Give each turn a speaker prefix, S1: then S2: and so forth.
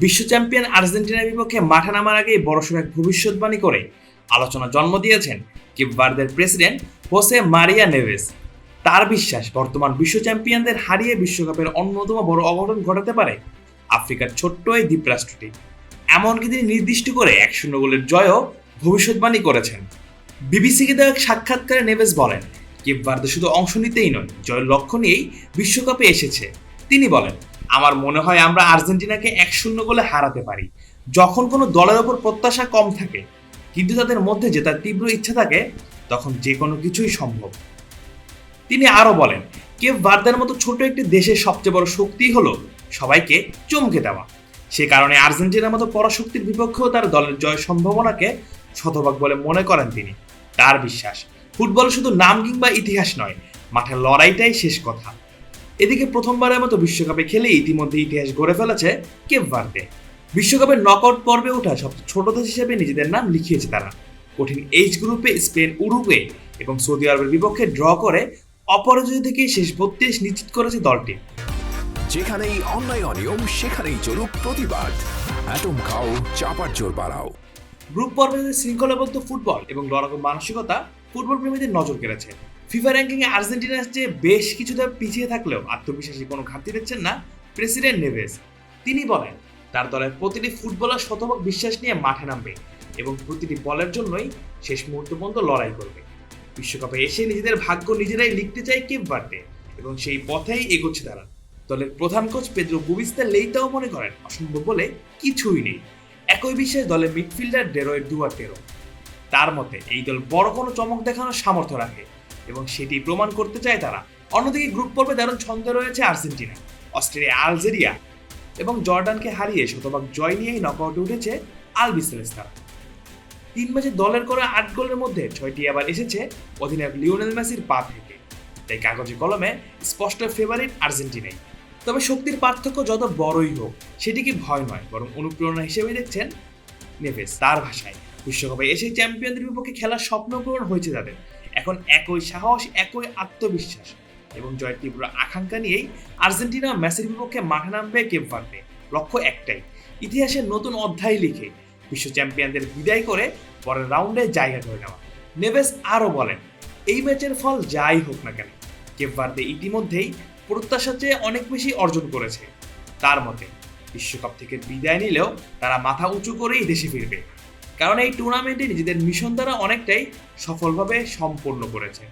S1: বিশ্ব চ্যাম্পিয়ন আর্জেন্টিনার বিপক্ষে মাঠে নামার আগেই বড়সড় এক ভবিষ্যৎবাণী করে আলোচনা জন্ম দিয়েছেন কেপ ভার্দের প্রেসিডেন্ট হোসে মারিয়া নেভেস। তার বিশ্বাস, বর্তমান বিশ্ব চ্যাম্পিয়নদের হারিয়ে বিশ্বকাপের অন্যতম বড় অঘটন ঘটাতে পারে আফ্রিকার ছোট্ট এই দ্বীপরাষ্ট্রটি। এমনকি তিনি নির্দিষ্ট করে 1-0 গোলের জয়ও ভবিষ্যৎবাণী করেছেন। বিবিসিকে দেওয়া এক সাক্ষাৎকারে নেভেস বলেন, কেপ ভার্দে শুধু অংশ নিতেই নয়, জয়ের লক্ষ্য নিয়েই বিশ্বকাপে এসেছে। তিনি বলেন, আমার মনে হয় আমরা আর্জেন্টিনাকে 1-0 গোলে হারাতে পারি যখন কোনো দলের ওপর প্রত্যাশা কম থাকে, কিন্তু তাদের মধ্যে জেতার তীব্র ইচ্ছা থাকে, তখন যে কোনো কিছুই সম্ভব। তিনি আরও বলেন, কেপ ভার্দের মতো ছোট একটি দেশের সবচেয়ে বড় শক্তি হলো সবাইকে চমকে দেওয়া। সে কারণে আর্জেন্টিনার মতো পরাশক্তির বিপক্ষেও তার দলের জয় সম্ভাবনাকে শতভাগ বলে মনে করেন তিনি। তার বিশ্বাস, ফুটবল শুধু নাম কিংবা ইতিহাস নয়, মাঠের লড়াইটাই শেষ কথা। এদিকে প্রথমবারের মতো বিশ্বকাপে খেলে ইতিমধ্যে ইতিহাস গড়ে ফেলেছে কেপ ভার্দে। বিশ্বকাপের নকআউট পর্বে ওঠা সবচেয়ে ছোট দেশ হিসেবে নিজেদের নাম লিখিয়েছে তারা। কঠিন এইচ গ্রুপে স্পেন, উরুগুয়ে এবং সৌদি আরবের বিপক্ষে ড্র করে অপরাজয় থেকে শেষ 32 নিশ্চিত করেছে দলটি।
S2: যেখানেই অন্যায় অনিয়ম সেখানেই চলুক প্রতিবাদ। অ্যাটম খাও, চাপার জোর বাড়াও।
S1: গ্রুপ পর্বে শৃঙ্খলাবদ্ধ ফুটবল এবং লড়াকু মানসিকতা ফুটবল প্রেমীদের নজর কেড়েছে। ফিফা র্যাঙ্কিংয়ে আর্জেন্টিনার চেয়ে বেশ কিছুটা পিছিয়ে থাকলেও আত্মবিশ্বাসী কোনো ঘাটতি দেখছেন না প্রেসিডেন্ট নেভেস। তিনি বলেন, তার দলের প্রতিটি ফুটবলার শতভাগ বিশ্বাস নিয়ে মাঠে নামবে এবং প্রতিটি বলের জন্যই শেষ মুহূর্ত পর্যন্ত লড়াই করবে। বিশ্বকাপে এসে নিজেদের ভাগ্য নিজেরাই লিখতে চায় কেপ ভার্দে এবং সেই পথেই এগোচ্ছে তারা। দলের প্রধান কোচ পেদ্রো বুবিস্তা লেইতাও মনে করেন, অসম্ভব বলে কিছুই নেই। একই বিশ্বাস দলের মিডফিল্ডার ডেরোয়ের দুয়ার্তেরও। তার মতে এই দল বড় কোনো চমক দেখানোর সামর্থ্য রাখে এবং সেটি প্রমাণ করতে চায় তারা। অন্যদিকে গ্রুপ পর্বে দারুণ ছন্দে রয়েছে আর্জেন্টিনা, অস্ট্রেলিয়া, আলজেরিয়া এবং জর্ডানকে হারিয়ে শতভাগ জয় নিয়েই নকআউটে উঠেছে আলবিসেলেস্তারা। 3 ম্যাচে দলের করা 8 গোলের মধ্যে 6টি আবার এসেছে অধিনায়ক লিওনেল মেসির পা থেকে। তাই কাগজে কলমে স্পষ্ট ফেভারিট আর্জেন্টিনাই। তবে শক্তির পার্থক্য যত বড়ই হোক, সেটিকে ভয় নয় বরং অনুপ্রেরণা হিসেবে দেখছেন নেভেস। তার ভাষায়, বিশ্বকাপে এসে চ্যাম্পিয়নদের বিপক্ষে খেলার স্বপ্ন পূরণ হয়েছে তাদের। এখন একই সাহস, একই আত্মবিশ্বাস এবং জয়ের তীব্র আকাঙ্ক্ষা নিয়েই আর্জেন্টিনা মেসির বিপক্ষে মাঠে নামবে কেপ ভার্দে। লক্ষ্য একটাই, ইতিহাসের নতুন অধ্যায় লিখে বিশ্ব চ্যাম্পিয়নদের বিদায় করে পরের রাউন্ডে জায়গা করে নেওয়া। নেভেস আরও বলেন, এই ম্যাচের ফল যাই হোক না কেন, কেপ ভার্দে ইতিমধ্যেই প্রত্যাশার চেয়ে অনেক বেশি অর্জন করেছে। তার মতে, বিশ্বকাপ থেকে বিদায় নিলেও তারা মাথা উঁচু করেই দেশে ফিরবে, কারণ এই টুর্নামেন্টে নিজেদের মিশন দ্বারা অনেকটাই সফলভাবে সম্পন্ন করেছে।